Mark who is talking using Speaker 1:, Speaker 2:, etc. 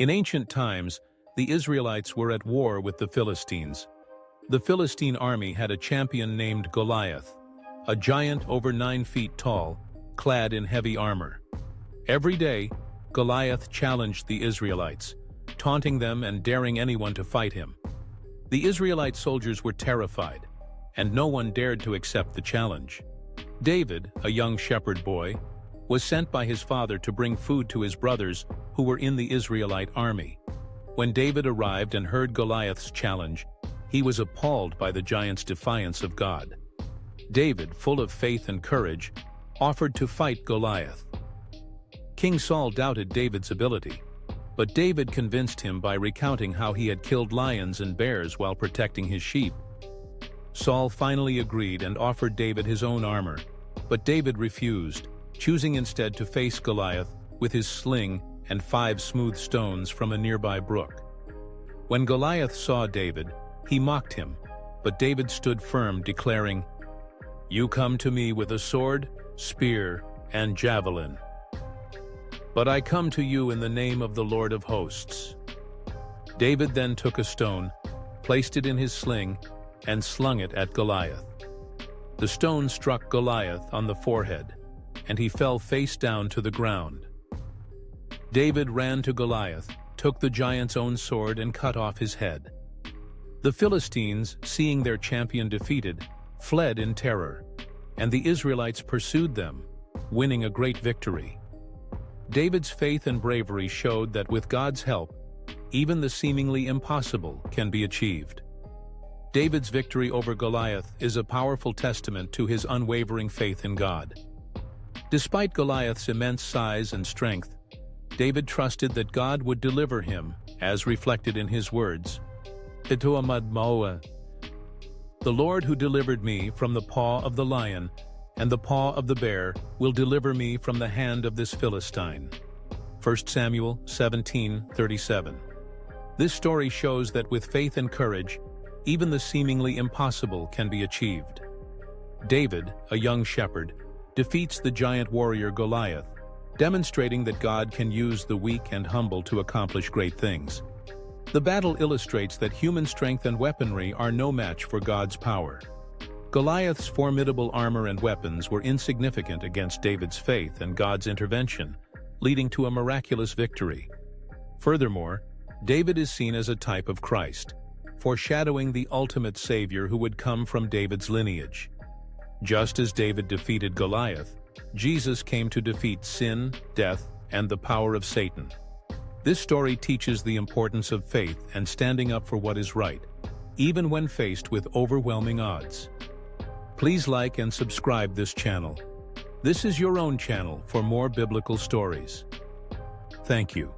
Speaker 1: In ancient times, the Israelites were at war with the Philistines. The Philistine army had a champion named Goliath, a giant over 9 feet tall, clad in heavy armor. Every day, Goliath challenged the Israelites, taunting them and daring anyone to fight him. The Israelite soldiers were terrified, and no one dared to accept the challenge. David, a young shepherd boy, was sent by his father to bring food to his brothers who were in the Israelite army. When David arrived and heard Goliath's challenge, he was appalled by the giant's defiance of God. David, full of faith and courage, offered to fight Goliath. King Saul doubted David's ability, but David convinced him by recounting how he had killed lions and bears while protecting his sheep. Saul finally agreed and offered David his own armor, but David refused, choosing instead to face Goliath with his sling and 5 smooth stones from a nearby brook. When Goliath saw David, he mocked him, but David stood firm, declaring, "You come to me with a sword, spear, and javelin. But I come to you in the name of the Lord of hosts." David then took a stone, placed it in his sling, and slung it at Goliath. The stone struck Goliath on the forehead, and he fell face down to the ground. David ran to Goliath, took the giant's own sword, and cut off his head. The Philistines, seeing their champion defeated, fled in terror, and the Israelites pursued them, winning a great victory. David's faith and bravery showed that with God's help, even the seemingly impossible can be achieved. David's victory over Goliath is a powerful testament to his unwavering faith in God. Despite Goliath's immense size and strength, David trusted that God would deliver him, as reflected in his words, "The Lord who delivered me from the paw of the lion and the paw of the bear will deliver me from the hand of this Philistine." 1 Samuel 17:37. This story shows that with faith and courage, even the seemingly impossible can be achieved. David, a young shepherd, defeats the giant warrior Goliath, demonstrating that God can use the weak and humble to accomplish great things. The battle illustrates that human strength and weaponry are no match for God's power. Goliath's formidable armor and weapons were insignificant against David's faith and God's intervention, leading to a miraculous victory. Furthermore, David is seen as a type of Christ, foreshadowing the ultimate Savior who would come from David's lineage. Just as David defeated Goliath, Jesus came to defeat sin, death, and the power of Satan. This story teaches the importance of faith and standing up for what is right, even when faced with overwhelming odds. Please like and subscribe this channel. This is your own channel for more biblical stories. Thank you.